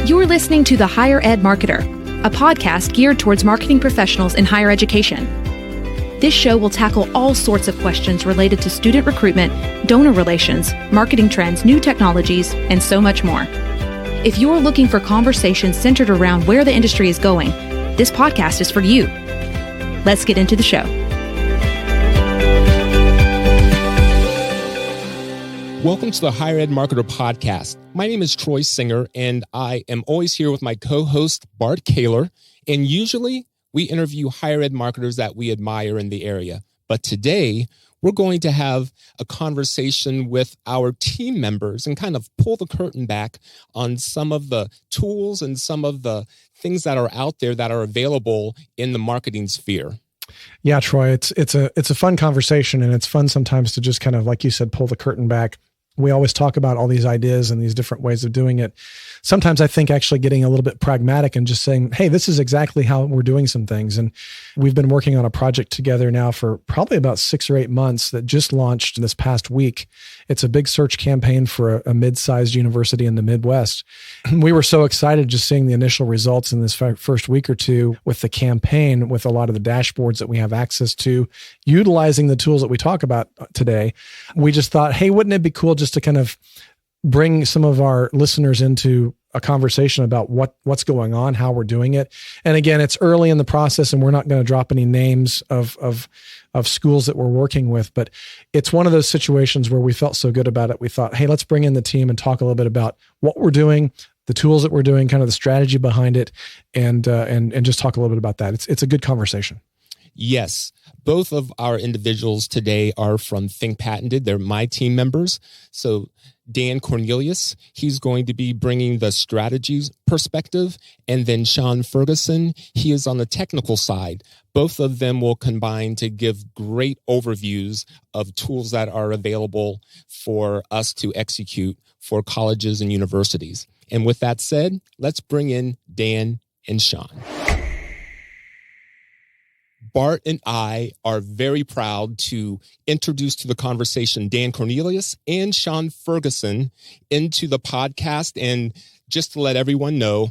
You're listening to The Higher Ed Marketer, a podcast geared towards marketing professionals in higher education. This show will tackle all sorts of questions related to student recruitment, donor relations, marketing trends, new technologies, and so much more. If you're looking for conversations centered around where the industry is going, this podcast is for you. Let's get into the show. Welcome to the Higher Ed Marketer Podcast. My name is Troy Singer, and I am always here with my co-host, Bart Kaler. And usually, we interview higher ed marketers that we admire in the area. But today, we're going to have a conversation with our team members and kind of pull the curtain back on some of the tools and some of the things that are out there that are available in the marketing sphere. Yeah, Troy, it's a fun conversation, and it's fun sometimes to just kind of, like you said, pull the curtain back. We always talk about all these ideas and these different ways of doing it. Sometimes I think actually getting a little bit pragmatic and just saying, hey, this is exactly how we're doing some things. And we've been working on a project together now for probably about 6 or 8 months that just launched this past week. It's a big search campaign for a mid-sized university in the Midwest. We were so excited just seeing the initial results in this first week or two with the campaign, with a lot of the dashboards that we have access to, utilizing the tools that we talk about today. We just thought, hey, wouldn't it be cool just to kind of bring some of our listeners into a conversation about what's going on, how we're doing it. And again, it's early in the process, and we're not going to drop any names of schools that we're working with, but it's one of those situations where we felt so good about it. We thought, hey, let's bring in the team and talk a little bit about what we're doing, the tools that we're doing, kind of the strategy behind it, and just talk a little bit about that. It's a good conversation. Yes, both of our individuals today are from Think Patented. They're my team members. So Dan Cornelius, he's going to be bringing the strategies perspective. And then Sean Ferguson, he is on the technical side. Both of them will combine to give great overviews of tools that are available for us to execute for colleges and universities. And with that said, let's bring in Dan and Sean. Bart and I are very proud to introduce to the conversation Dan Cornelius and Sean Ferguson into the podcast. And just to let everyone know,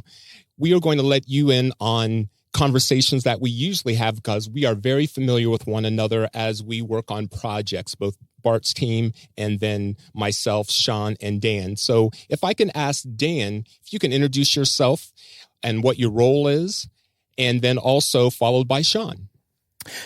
we are going to let you in on conversations that we usually have because we are very familiar with one another as we work on projects, both Bart's team and then myself, Sean, and Dan. So if I can ask Dan, if you can introduce yourself and what your role is, and then also followed by Sean.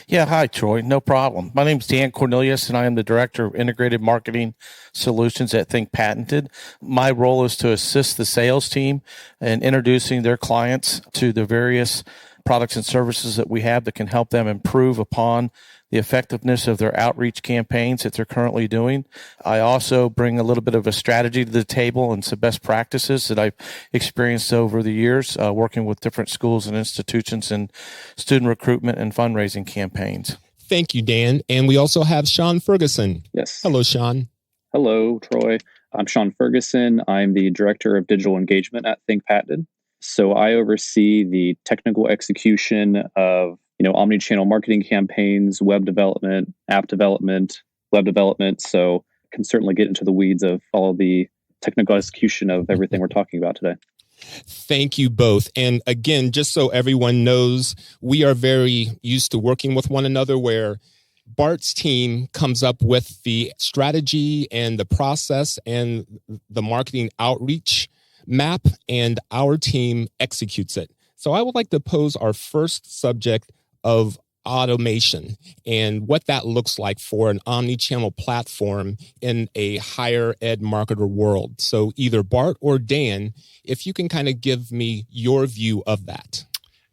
Yeah, hi, Troy. No problem. My name is Dan Cornelius, and I am the Director of Integrated Marketing Solutions at Think Patented. My role is to assist the sales team in introducing their clients to the various products and services that we have that can help them improve upon the effectiveness of their outreach campaigns that they're currently doing. I also bring a little bit of a strategy to the table and some best practices that I've experienced over the years, working with different schools and institutions in student recruitment and fundraising campaigns. Thank you, Dan. And we also have Sean Ferguson. Yes. Hello, Sean. Hello, Troy. I'm Sean Ferguson. I'm the Director of Digital Engagement at Think Patented. So I oversee the technical execution of Omni-Channel marketing campaigns, web development, app development, web development. So can certainly get into the weeds of all the technical execution of everything we're talking about today. Thank you both. And again, just so everyone knows, we are very used to working with one another where Bart's team comes up with the strategy and the process and the marketing outreach map, and our team executes it. So I would like to pose our first subject of automation and what that looks like for an omni-channel platform in a higher ed marketer world. So either Bart or Dan, if you can kind of give me your view of that.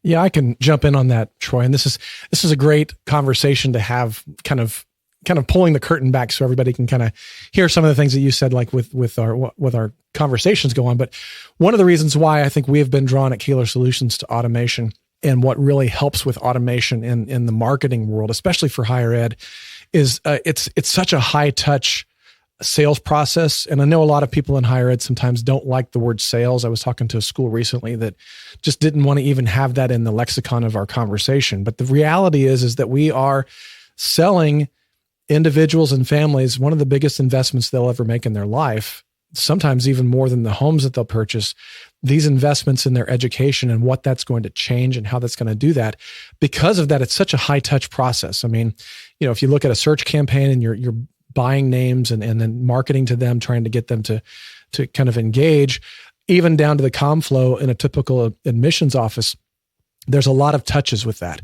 Yeah, I can jump in on that, Troy. And this is a great conversation to have, kind of pulling the curtain back so everybody can kind of hear some of the things that you said, like with our conversations go on. But one of the reasons why I think we have been drawn at Kaler Solutions to automation, and what really helps with automation in the marketing world, especially for higher ed, is it's such a high touch sales process. And I know a lot of people in higher ed sometimes don't like the word sales. I was talking to a school recently that just didn't want to even have that in the lexicon of our conversation. But the reality is that we are selling individuals and families one of the biggest investments they'll ever make in their life sometimes even more than the homes that they'll purchase, these investments in their education and what that's going to change and how that's going to do that. Because of that, it's such a high touch process. I mean, if you look at a search campaign and you're buying names and then marketing to them, trying to get them to kind of engage, even down to the comm flow in a typical admissions office, there's a lot of touches with that.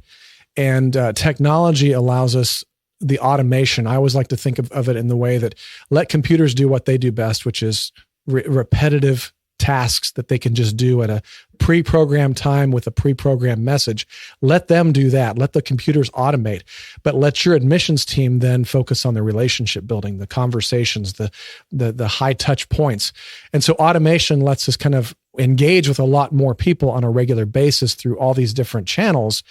And technology allows us the automation. I always like to think of it in the way that let computers do what they do best, which is repetitive tasks that they can just do at a pre-programmed time with a pre-programmed message. Let them do that. Let the computers automate, but let your admissions team then focus on the relationship building, the conversations, the high touch points. And so automation lets us kind of engage with a lot more people on a regular basis through all these different channels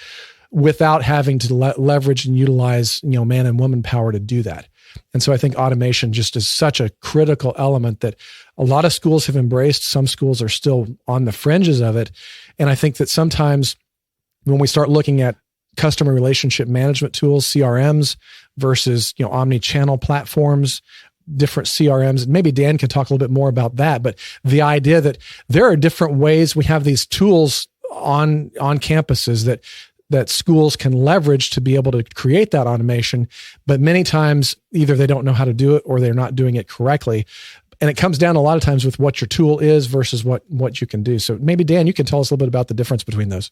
without having to leverage and utilize, man and woman power to do that. And so I think automation just is such a critical element that a lot of schools have embraced. Some schools are still on the fringes of it. And I think that sometimes when we start looking at customer relationship management tools, CRMs versus, omni-channel platforms, different CRMs, and maybe Dan can talk a little bit more about that, but the idea that there are different ways we have these tools on campuses that schools can leverage to be able to create that automation. But many times either they don't know how to do it or they're not doing it correctly. And it comes down a lot of times with what your tool is versus what you can do. So maybe Dan, you can tell us a little bit about the difference between those.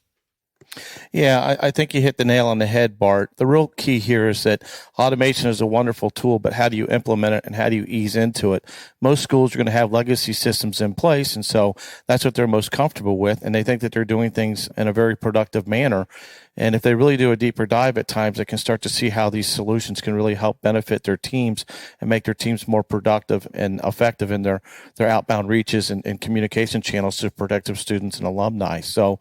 Yeah, I think you hit the nail on the head, Bart. The real key here is that automation is a wonderful tool, but how do you implement it and how do you ease into it? Most schools are going to have legacy systems in place, and so that's what they're most comfortable with, and they think that they're doing things in a very productive manner. And if they really do a deeper dive at times, they can start to see how these solutions can really help benefit their teams and make their teams more productive and effective in their outbound reaches and communication channels to prospective students and alumni. So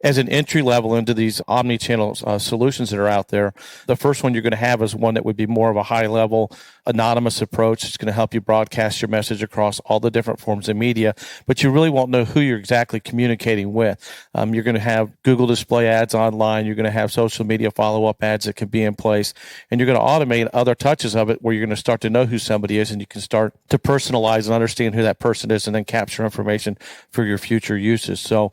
as an entry level into these omni-channel solutions that are out there, the first one you're going to have is one that would be more of a high level anonymous approach. It's going to help you broadcast your message across all the different forms of media, but you really won't know who you're exactly communicating with. You're going to have Google display ads online. You're going to have social media follow-up ads that can be in place, and you're going to automate other touches of it where you're going to start to know who somebody is, and you can start to personalize and understand who that person is and then capture information for your future uses. So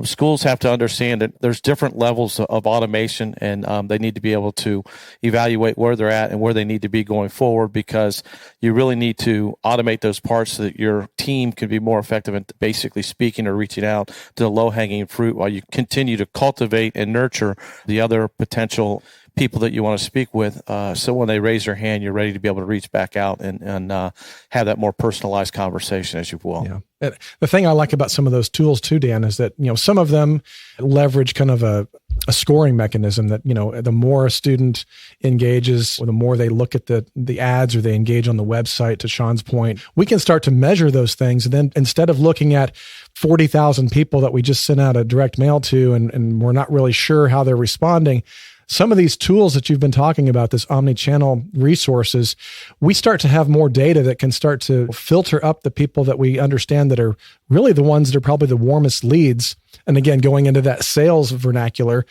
schools have to understand that there's different levels of automation, and they need to be able to evaluate where they're at and where they need to be going forward, because you really need to automate those parts so that your team can be more effective in basically speaking or reaching out to the low-hanging fruit while you continue to cultivate and nurture the other potential people that you want to speak with. So when they raise their hand, you're ready to be able to reach back out and have that more personalized conversation, as you will. Yeah. And the thing I like about some of those tools too, Dan, is that, some of them leverage kind of a scoring mechanism that, the more a student engages or the more they look at the ads or they engage on the website, to Sean's point, we can start to measure those things. And then instead of looking at 40,000 people that we just sent out a direct mail to, and we're not really sure how they're responding, some of these tools that you've been talking about, this omni-channel resources, we start to have more data that can start to filter up the people that we understand that are really the ones that are probably the warmest leads. And again, going into that sales vernacular,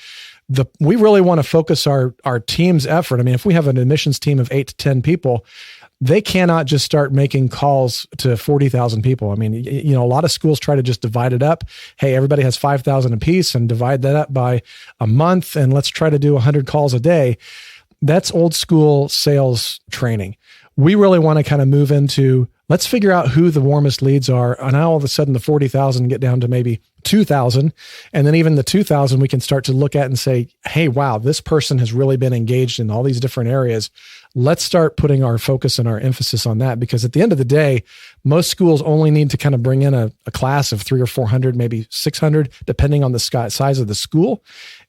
we really want to focus our team's effort. I mean, if we have an admissions team of 8 to 10 people, they cannot just start making calls to 40,000 people. I mean, a lot of schools try to just divide it up. Hey, everybody has 5,000 apiece, and divide that up by a month, and let's try to do 100 calls a day. That's old school sales training. We really want to kind of move into, let's figure out who the warmest leads are. And now all of a sudden the 40,000 get down to maybe 2,000. And then even the 2,000, we can start to look at and say, hey, wow, this person has really been engaged in all these different areas. Let's start putting our focus and our emphasis on that, because at the end of the day, most schools only need to kind of bring in a class of 300 or 400, maybe 600, depending on the size of the school.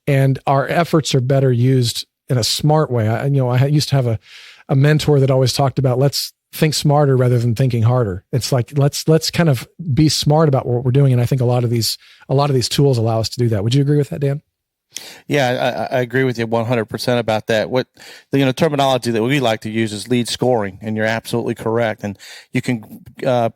And our efforts are better used in a smart way. I used to have a mentor that always talked about, let's think smarter rather than thinking harder. It's like, let's kind of be smart about what we're doing. And I think a lot of these tools allow us to do that. Would you agree with that, Dan? Yeah, I agree with you 100% about that. What the terminology that we like to use is lead scoring, and you're absolutely correct. And you can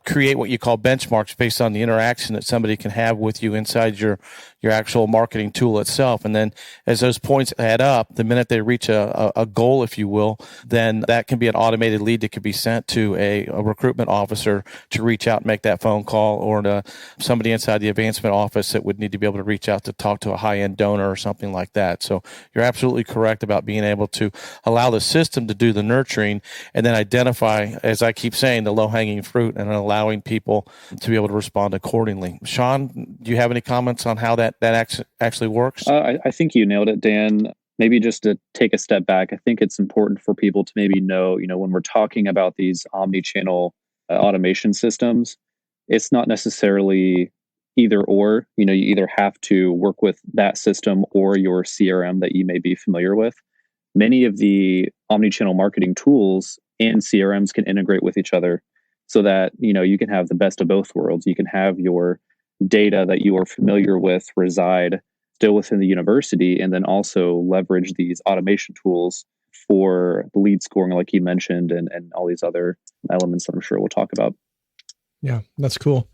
create what you call benchmarks based on the interaction that somebody can have with you inside your actual marketing tool itself. And then as those points add up, the minute they reach a goal, if you will, then that can be an automated lead that could be sent to a recruitment officer to reach out and make that phone call, or to somebody inside the advancement office that would need to be able to reach out to talk to a high-end donor or something like that. So you're absolutely correct about being able to allow the system to do the nurturing and then identify, as I keep saying, the low-hanging fruit and allowing people to be able to respond accordingly. Sean, do you have any comments on how that actually works? I think you nailed it, Dan. Maybe just to take a step back, I think it's important for people to maybe know, when we're talking about these omni-channel automation systems, it's not necessarily either or. You either have to work with that system or your CRM that you may be familiar with. Many of the omni-channel marketing tools and CRMs can integrate with each other so that, you can have the best of both worlds. You can have your data that you are familiar with reside still within the university, and then also leverage these automation tools for lead scoring, like you mentioned, and all these other elements that I'm sure we'll talk about. Yeah, that's cool.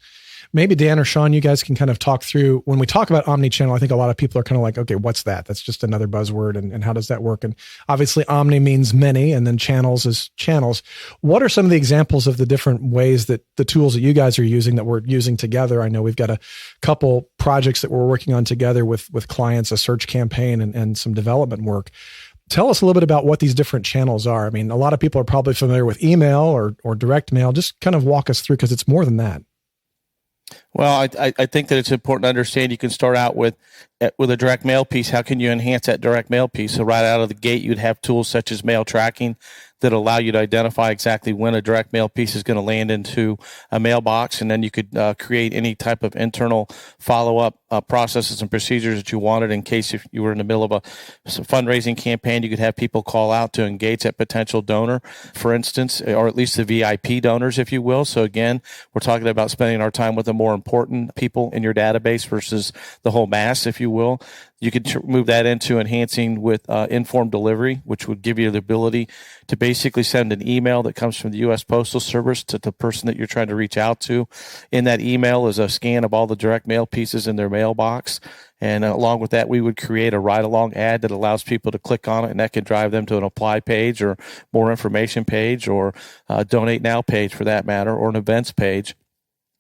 Maybe Dan or Sean, you guys can kind of talk through, when we talk about omni-channel, I think a lot of people are kind of like, okay, what's that? That's just another buzzword. And how does that work? And obviously omni means many, and then channels is channels. What are some of the examples of the different ways that the tools that you guys are using that we're using together? I know we've got a couple projects that we're working on together with clients, a search campaign and some development work. Tell us a little bit about what these different channels are. I mean, a lot of people are probably familiar with email or direct mail. Just kind of walk us through, because it's more than that. Well, I think that it's important to understand you can start out with a direct mail piece. How can you enhance that direct mail piece? So right out of the gate, you'd have tools such as mail tracking that allow you to identify exactly when a direct mail piece is going to land into a mailbox. And then you could create any type of internal follow-up processes and procedures that you wanted in case if you were in the middle of a fundraising campaign, you could have people call out to engage that potential donor, for instance, or at least the VIP donors, if you will. So again, we're talking about spending our time with the more important people in your database versus the whole mass, if you will. You could move that into enhancing with informed delivery, which would give you the ability to basically send an email that comes from the U.S. Postal Service to the person that you're trying to reach out to. In that email is a scan of all the direct mail pieces in their mailbox. And along with that, we would create a ride-along ad that allows people to click on it, and that can drive them to an apply page or more information page or a donate now page for that matter, or an events page.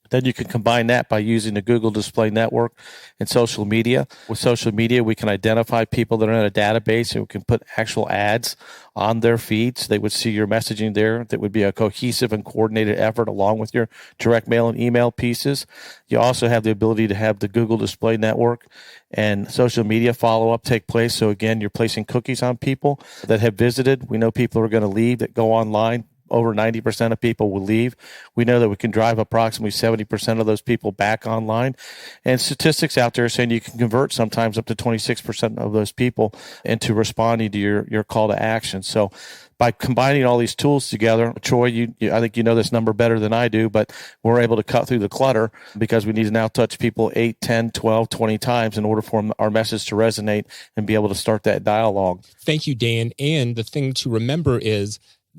Then you can combine that by using the Google Display Network and social media. With social media, we can identify people that are in a database, and we can put actual ads on their feeds. They would see your messaging there. That would be a cohesive and coordinated effort along with your direct mail and email pieces. You also have the ability to have the Google Display Network and social media follow-up take place. So again, you're placing cookies on people that have visited. We know people are going to leave that go online. Over 90% of people will leave. We know that we can drive approximately 70% of those people back online. And statistics out there are saying you can convert sometimes up to 26% of those people into responding to your call to action. So by combining all these tools together, Troy, I think you know this number better than I do, but we're able to cut through the clutter because we need to now touch people 8, 10, 12, 20 times in order for our message to resonate and be able to start that dialogue. Thank you, Dan. And the thing to remember is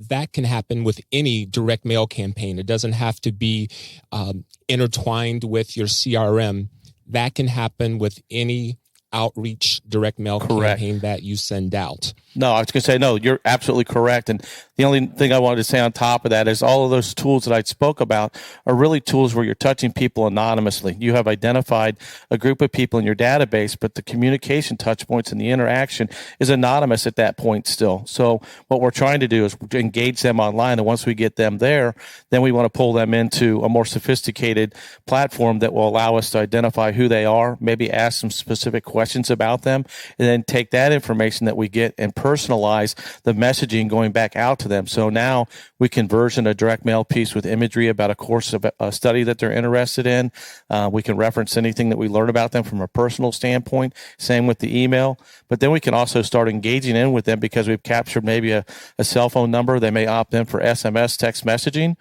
that can happen with any direct mail campaign. It doesn't have to be intertwined with your CRM. That can happen with any outreach direct mail campaign that you send out. No, I was going to say, no, you're absolutely correct. And the only thing I wanted to say on top of that is all of those tools that I spoke about are really tools where you're touching people anonymously. You have identified a group of people in your database, but the communication touch points and the interaction is anonymous at that point still. So what we're trying to do is engage them online. And once we get them there, then we want to pull them into a more sophisticated platform that will allow us to identify who they are, maybe ask some specific questions about them, and then take that information that we get and personalize the messaging going back out to them. So now we can version a direct mail piece with imagery about a course of a study that they're interested in. We can reference anything that we learn about them from a personal standpoint. Same with the email. But then we can also start engaging in with them because we've captured maybe a cell phone number. They may opt in for SMS text messaging.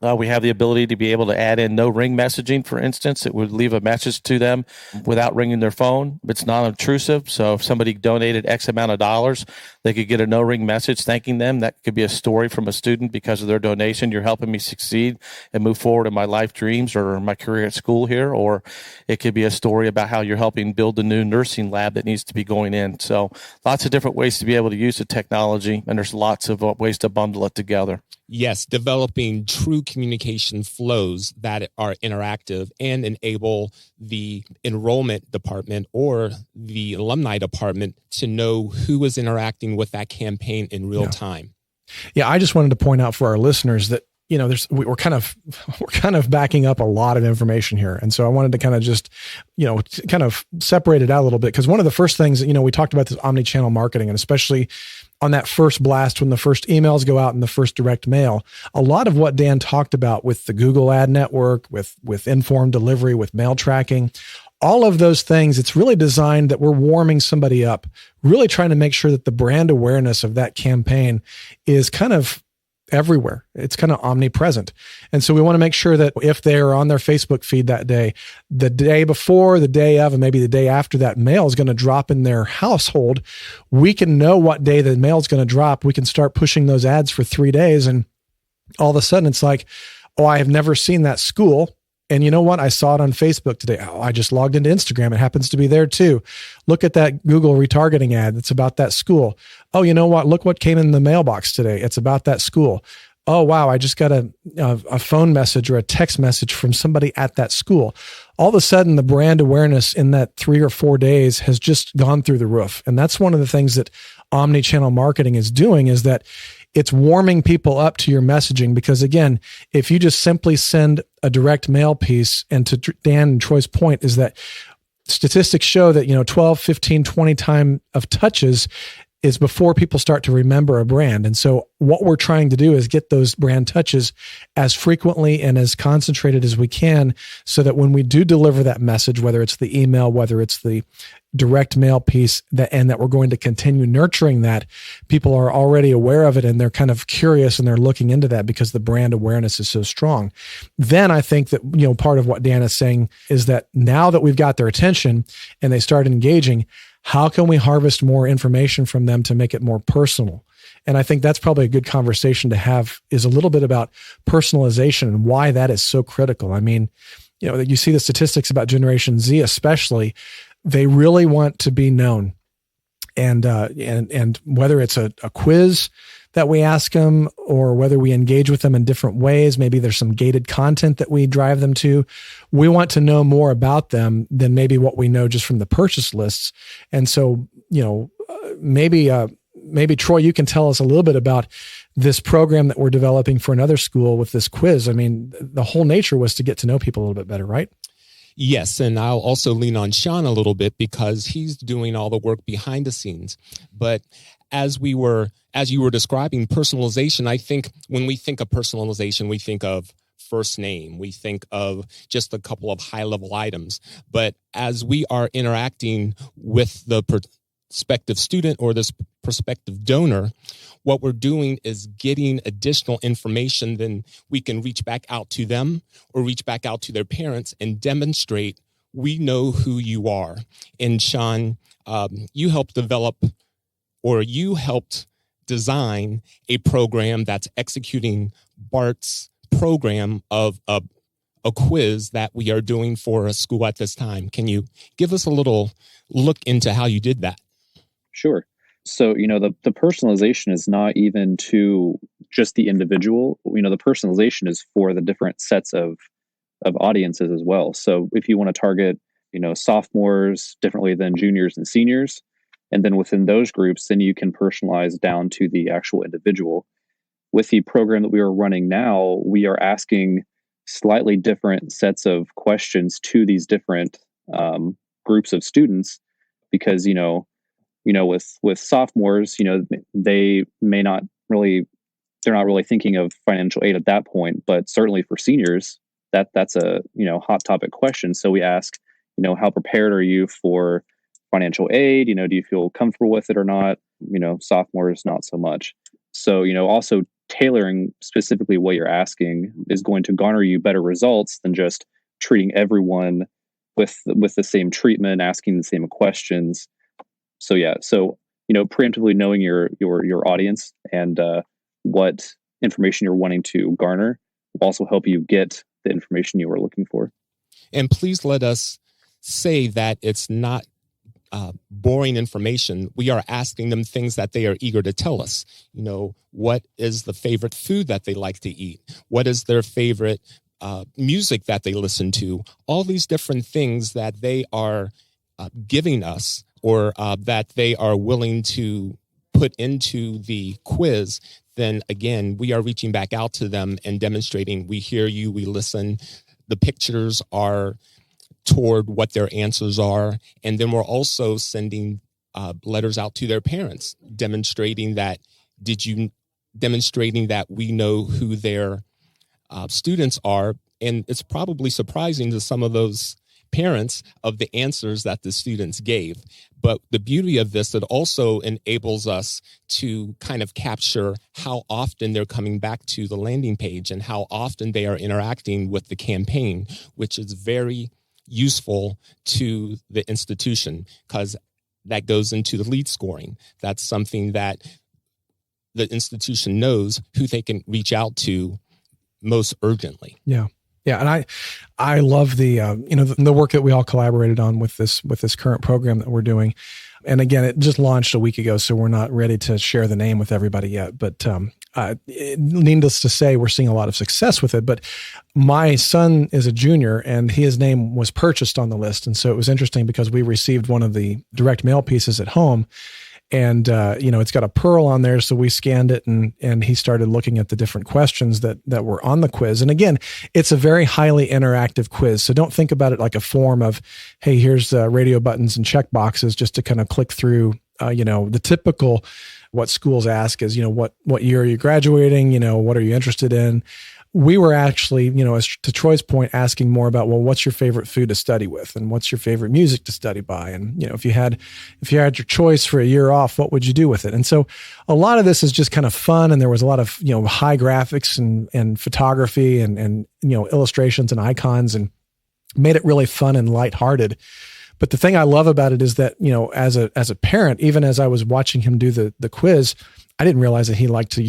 We have the ability to be able to add in no ring messaging, for instance. It would leave a message to them without ringing their phone. It's non-intrusive. So if somebody donated X amount of dollars, they could get a no ring message thanking them. That could be a story from a student because of their donation. You're helping me succeed and move forward in my life dreams or my career at school here. Or it could be a story about how you're helping build the new nursing lab that needs to be going in. So lots of different ways to be able to use the technology, and there's lots of ways to bundle it together. Yes, developing true communication flows that are interactive and enable the enrollment department or the alumni department to know who is interacting with that campaign in real time. Yeah, I just wanted to point out for our listeners that we're kind of backing up a lot of information here. And so I wanted to kind of just, kind of separate it out a little bit, because one of the first things, we talked about this omni-channel marketing, and especially on that first blast, when the first emails go out and the first direct mail, a lot of what Dan talked about with the Google ad network, with informed delivery, with mail tracking, all of those things, it's really designed that we're warming somebody up, really trying to make sure that the brand awareness of that campaign is kind of everywhere. It's kind of omnipresent. And so we want to make sure that if they're on their Facebook feed that day, the day before, the day of, and maybe the day after that mail is going to drop in their household, we can know what day the mail is going to drop. We can start pushing those ads for 3 days. And all of a sudden it's like, oh, I have never seen that school. And you know what? I saw it on Facebook today. Oh, I just logged into Instagram. It happens to be there too. Look at that Google retargeting ad. It's about that school. Oh, you know what? Look what came in the mailbox today. It's about that school. Oh, wow. I just got a phone message or a text message from somebody at that school. All of a sudden, the brand awareness in that 3 or 4 days has just gone through the roof. And that's one of the things that omni-channel marketing is doing, is that it's warming people up to your messaging. Because again, if you just simply send a direct mail piece, and to Dan and Troy's point is that statistics show that, 12, 15, 20 time of touches is before people start to remember a brand. And so what we're trying to do is get those brand touches as frequently and as concentrated as we can, so that when we do deliver that message, whether it's the email, whether it's the direct mail piece, and that we're going to continue nurturing that, people are already aware of it and they're kind of curious and they're looking into that because the brand awareness is so strong. Then I think that, part of what Dan is saying is that now that we've got their attention and they start engaging, how can we harvest more information from them to make it more personal? And I think that's probably a good conversation to have, is a little bit about personalization and why that is so critical. I mean, you see the statistics about Generation Z, especially, they really want to be known. And whether it's a quiz that we ask them, or whether we engage with them in different ways, maybe there's some gated content that we drive them to. We want to know more about them than maybe what we know just from the purchase lists. And so, maybe Troy, you can tell us a little bit about this program that we're developing for another school with this quiz. I mean, the whole nature was to get to know people a little bit better, right? Yes, and I'll also lean on Sean a little bit because he's doing all the work behind the scenes. But as you were describing personalization, I think when we think of personalization, we think of first name, we think of just a couple of high-level items. But as we are interacting with the prospective student or this prospective donor, what we're doing is getting additional information. Then we can reach back out to them or reach back out to their parents and demonstrate we know who you are. And Sean, you helped design a program that's executing BART's program of a quiz that we are doing for a school at this time. Can you give us a little look into how you did that? Sure. So, the personalization is not even to just the individual. The personalization is for the different sets of audiences as well. So if you want to target, sophomores differently than juniors and seniors, and then within those groups, then you can personalize down to the actual individual. With the program that we are running now, we are asking slightly different sets of questions to these different groups of students, because, with sophomores, they may not really, they're not really thinking of financial aid at that point, but certainly for seniors, that's a, hot topic question. So we ask, how prepared are you for financial aid? Do you feel comfortable with it or not? Sophomores, not so much. So, also tailoring specifically what you're asking is going to garner you better results than just treating everyone with the same treatment, asking the same questions. So yeah, so preemptively knowing your audience and what information you're wanting to garner will also help you get the information you are looking for. And please let us say that it's not boring information. We are asking them things that they are eager to tell us. What is the favorite food that they like to eat? What is their favorite music that they listen to? All these different things that they are giving us, or that they are willing to put into the quiz. Then again, we are reaching back out to them and demonstrating we hear you, we listen. The pictures are toward what their answers are. And then we're also sending letters out to their parents, demonstrating that we know who their students are. And it's probably surprising to some of those parents of the answers that the students gave. But the beauty of this, it also enables us to kind of capture how often they're coming back to the landing page and how often they are interacting with the campaign, which is very useful to the institution because that goes into the lead scoring. That's something that the institution knows who they can reach out to most urgently. Yeah. Yeah, and I love the work that we all collaborated on with this current program that we're doing. And again, it just launched a week ago, so we're not ready to share the name with everybody yet. But needless to say, we're seeing a lot of success with it. But my son is a junior, and his name was purchased on the list, and so it was interesting because we received one of the direct mail pieces at home. And, it's got a pearl on there. So we scanned it and he started looking at the different questions that were on the quiz. And again, it's a very highly interactive quiz. So don't think about it like a form of, hey, here's radio buttons and check boxes just to kind of click through, the typical, what schools ask is, what year are you graduating? What are you interested in? We were actually, as to Troy's point, asking more about, well, what's your favorite food to study with, and what's your favorite music to study by, and if you had your choice for a year off, what would you do with it? And so, a lot of this is just kind of fun, and there was a lot of high graphics and photography and illustrations and icons, and made it really fun and lighthearted. But the thing I love about it is that as a parent, even as I was watching him do the quiz, I didn't realize that he liked to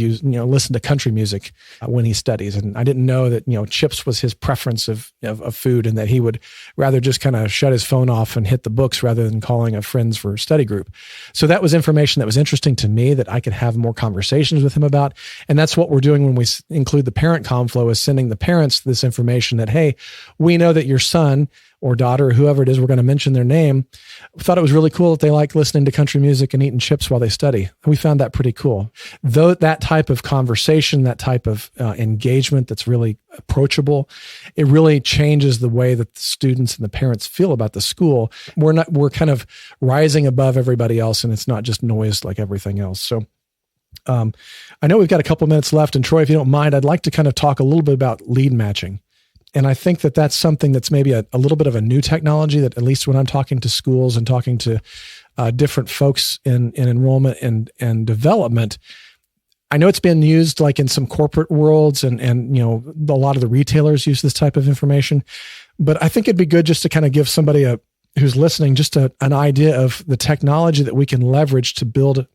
listen to country music when he studies. And I didn't know that, chips was his preference of food, and that he would rather just kind of shut his phone off and hit the books rather than calling a friends for a study group. So that was information that was interesting to me that I could have more conversations with him about. And that's what we're doing when we include the parent conflow, is sending the parents this information that, hey, we know that your son or daughter, or whoever it is, we're going to mention their name, thought it was really cool that they like listening to country music and eating chips while they study. We found that pretty cool. Though that type of conversation, that type of engagement that's really approachable, it really changes the way that the students and the parents feel about the school. We're kind of rising above everybody else, and it's not just noise like everything else. So I know we've got a couple minutes left, and Troy, if you don't mind, I'd like to kind of talk a little bit about lead matching. And I think that that's something that's maybe a little bit of a new technology that, at least when I'm talking to schools and talking to different folks in enrollment and development, I know it's been used like in some corporate worlds and a lot of the retailers use this type of information. But I think it'd be good just to kind of give somebody who's listening just an idea of the technology that we can leverage to build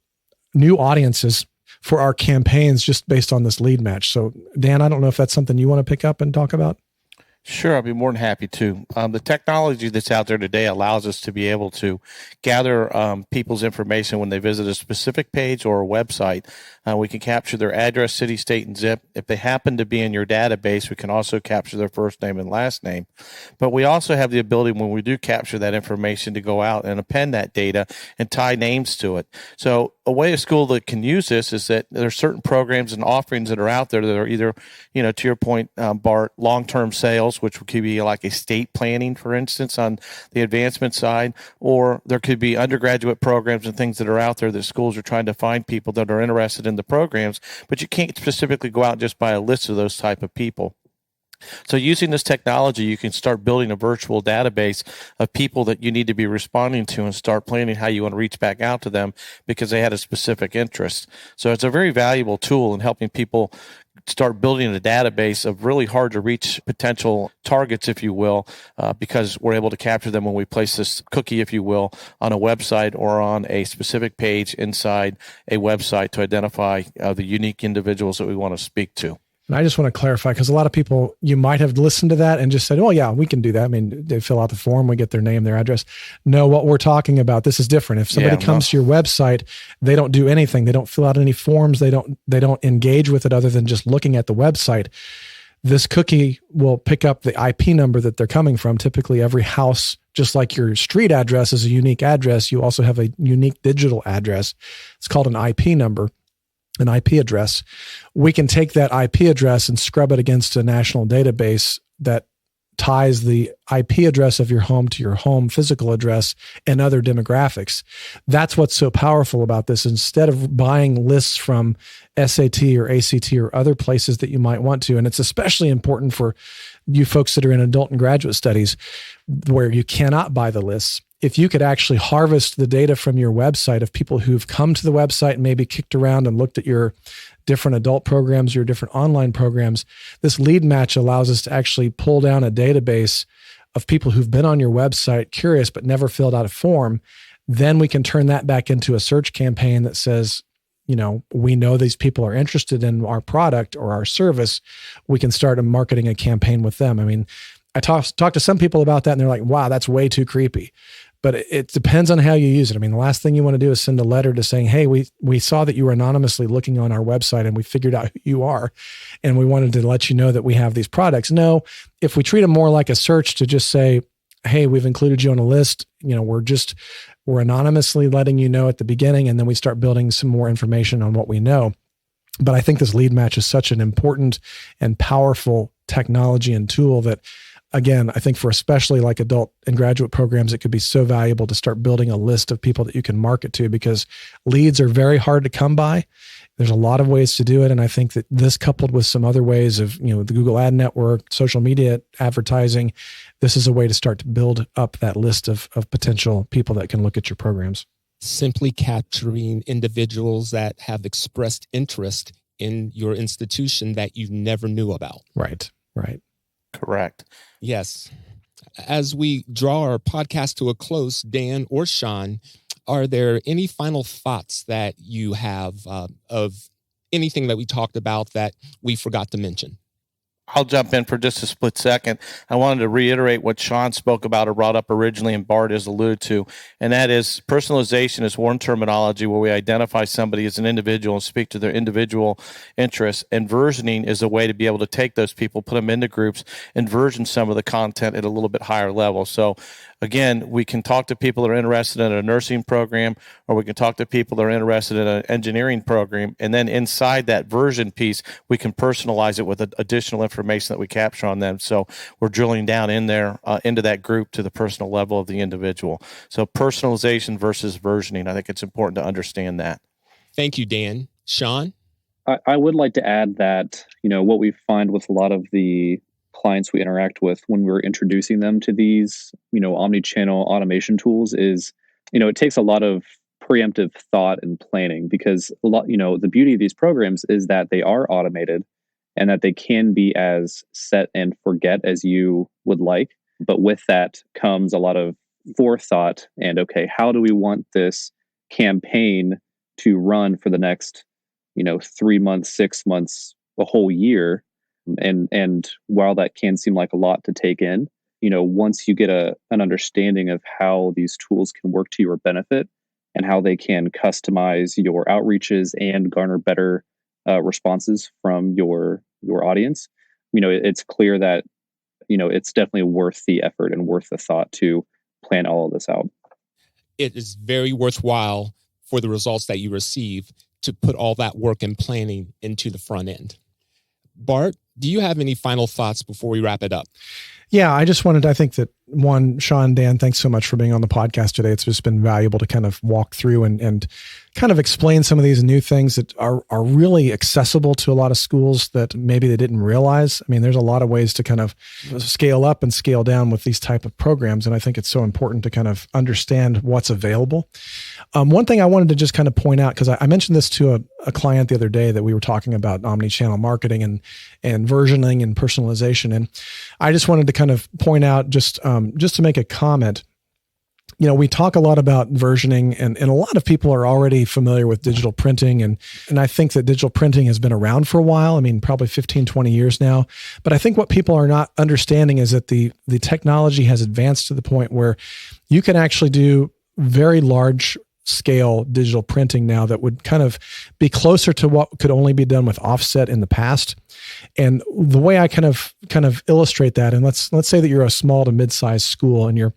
new audiences for our campaigns just based on this lead match. So Dan, I don't know if that's something you want to pick up and talk about. Sure, I'd be more than happy to. The technology that's out there today allows us to be able to gather people's information when they visit a specific page or a website. We can capture their address, city, state, and zip. If they happen to be in your database, we can also capture their first name and last name. But we also have the ability, when we do capture that information, to go out and append that data and tie names to it. So a way a school that can use this is that there are certain programs and offerings that are out there that are either, to your point, Bart, long-term sales, which could be like estate planning, for instance, on the advancement side, or there could be undergraduate programs and things that are out there that schools are trying to find people that are interested in the programs, but you can't specifically go out and just buy a list of those type of people. So using this technology, you can start building a virtual database of people that you need to be responding to and start planning how you want to reach back out to them because they had a specific interest. So it's a very valuable tool in helping people start building a database of really hard to reach potential targets, if you will, because we're able to capture them when we place this cookie, if you will, on a website or on a specific page inside a website to identify the unique individuals that we want to speak to. And I just want to clarify, because a lot of people, you might have listened to that and just said, oh yeah, we can do that. I mean, they fill out the form, we get their name, their address. No, what we're talking about, this is different. If somebody comes to your website, they don't do anything. They don't fill out any forms. They don't engage with it other than just looking at the website. This cookie will pick up the IP number that they're coming from. Typically every house, just like your street address is a unique address, you also have a unique digital address. It's called an IP number. An IP address. We can take that IP address and scrub it against a national database that ties the IP address of your home to your home physical address and other demographics. That's what's so powerful about this. Instead of buying lists from SAT or ACT or other places that you might want to, and it's especially important for you folks that are in adult and graduate studies where you cannot buy the lists. If you could actually harvest the data from your website of people who've come to the website and maybe kicked around and looked at your different adult programs, your different online programs, this lead match allows us to actually pull down a database of people who've been on your website, curious, but never filled out a form. Then we can turn that back into a search campaign that says, you know, we know these people are interested in our product or our service. We can start marketing a campaign with them. I mean, I talked to some people about that and they're like, wow, that's way too creepy. But it depends on how you use it. I mean, the last thing you want to do is send a letter to saying, hey, we saw that you were anonymously looking on our website and we figured out who you are. And we wanted to let you know that we have these products. No, if we treat them more like a search to just say, hey, we've included you on a list, you know, we're anonymously letting you know at the beginning, and then we start building some more information on what we know. But I think this lead match is such an important and powerful technology and tool that, again, I think for especially like adult and graduate programs, it could be so valuable to start building a list of people that you can market to, because leads are very hard to come by. There's a lot of ways to do it. And I think that this, coupled with some other ways of, you know, the Google Ad Network, social media advertising, this is a way to start to build up that list of potential people that can look at your programs. Simply capturing individuals that have expressed interest in your institution that you never knew about. Right. Correct. Yes. As we draw our podcast to a close, Dan or Sean, are there any final thoughts that you have of anything that we talked about that we forgot to mention? I'll jump in for just a split second. I wanted to reiterate what Sean spoke about or brought up originally and Bart has alluded to, and that is personalization is one terminology where we identify somebody as an individual and speak to their individual interests, and versioning is a way to be able to take those people, put them into groups, and version some of the content at a little bit higher level. So again, we can talk to people that are interested in a nursing program, or we can talk to people that are interested in an engineering program. And then inside that version piece, we can personalize it with additional information that we capture on them. So we're drilling down in there into that group to the personal level of the individual. So personalization versus versioning, I think it's important to understand that. Thank you, Dan. Sean? I would like to add that, you know, what we find with a lot of the clients we interact with when we're introducing them to these, you know, omni-channel automation tools is, you know, it takes a lot of preemptive thought and planning, because a lot, you know, the beauty of these programs is that they are automated and that they can be as set and forget as you would like. But with that comes a lot of forethought and, okay, how do we want this campaign to run for the next, you know, 3 months, 6 months, a whole year? And while that can seem like a lot to take in, you know, once you get an understanding of how these tools can work to your benefit and how they can customize your outreaches and garner better responses from your audience, you know, it's clear that, you know, it's definitely worth the effort and worth the thought to plan all of this out. It is very worthwhile for the results that you receive to put all that work and planning into the front end. Bart, do you have any final thoughts before we wrap it up? Yeah, I think that Sean, Dan, thanks so much for being on the podcast today. It's just been valuable to kind of walk through and kind of explain some of these new things that are really accessible to a lot of schools that maybe they didn't realize. I mean, there's a lot of ways to kind of scale up and scale down with these type of programs. And I think it's so important to kind of understand what's available. One thing I wanted to just kind of point out, because I mentioned this to a client the other day, that we were talking about omni-channel marketing and versioning and personalization. And I just wanted to kind of point out just to make a comment. We talk a lot about versioning, and a lot of people are already familiar with digital printing. And I think that digital printing has been around for a while. I mean, probably 15, 20 years now. But I think what people are not understanding is that the technology has advanced to the point where you can actually do very large scale digital printing now that would kind of be closer to what could only be done with offset in the past. And the way I kind of illustrate that, and let's say that you're a small to mid-sized school and you're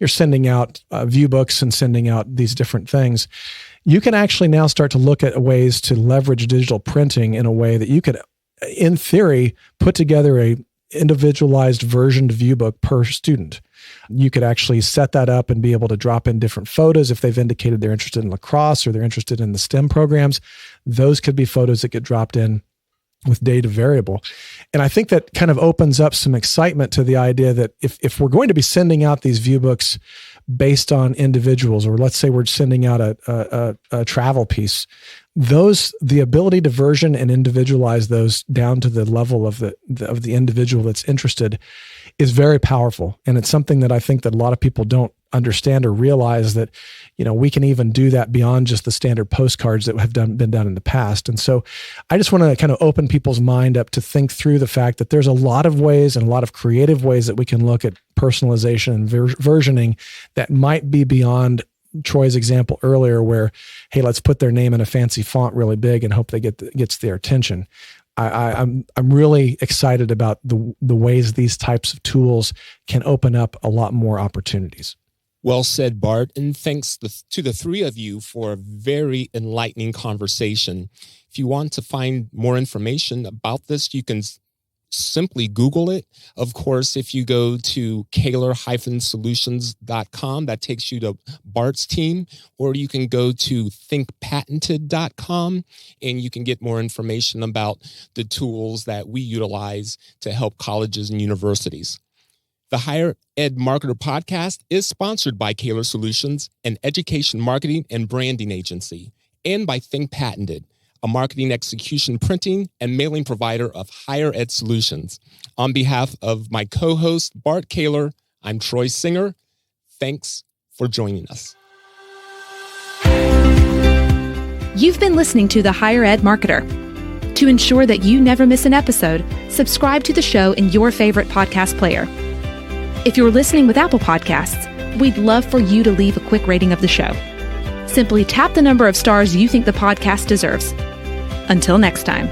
sending out view books and sending out these different things, you can actually now start to look at ways to leverage digital printing in a way that you could, in theory, put together a individualized versioned view book per student. You could actually set that up and be able to drop in different photos if they've indicated they're interested in lacrosse or they're interested in the STEM programs. Those could be photos that get dropped in with data variable. And I think that kind of opens up some excitement to the idea that if we're going to be sending out these view books based on individuals, or let's say we're sending out a travel piece, the ability to version and individualize those down to the level of the individual that's interested is very powerful. And it's something that I think that a lot of people don't understand or realize, that we can even do that beyond just the standard postcards that have been done in the past. And so I just want to kind of open people's mind up to think through the fact that there's a lot of ways and a lot of creative ways that we can look at personalization and versioning that might be beyond Troy's example earlier, where, hey, let's put their name in a fancy font really big and hope they gets their attention. I'm really excited about the ways these types of tools can open up a lot more opportunities. Well said, Bart, and thanks to the three of you for a very enlightening conversation. If you want to find more information about this, you can simply Google it. Of course, if you go to Kaler-solutions.com, that takes you to Bart's team, or you can go to thinkpatented.com and you can get more information about the tools that we utilize to help colleges and universities. The Higher Ed Marketer podcast is sponsored by Kaler Solutions, an education marketing and branding agency, and by Think Patented, a marketing execution printing and mailing provider of higher ed solutions. On behalf of my co-host, Bart Kaler, I'm Troy Singer. Thanks for joining us. You've been listening to The Higher Ed Marketer. To ensure that you never miss an episode, subscribe to the show in your favorite podcast player. If you're listening with Apple Podcasts, we'd love for you to leave a quick rating of the show. Simply tap the number of stars you think the podcast deserves. Until next time.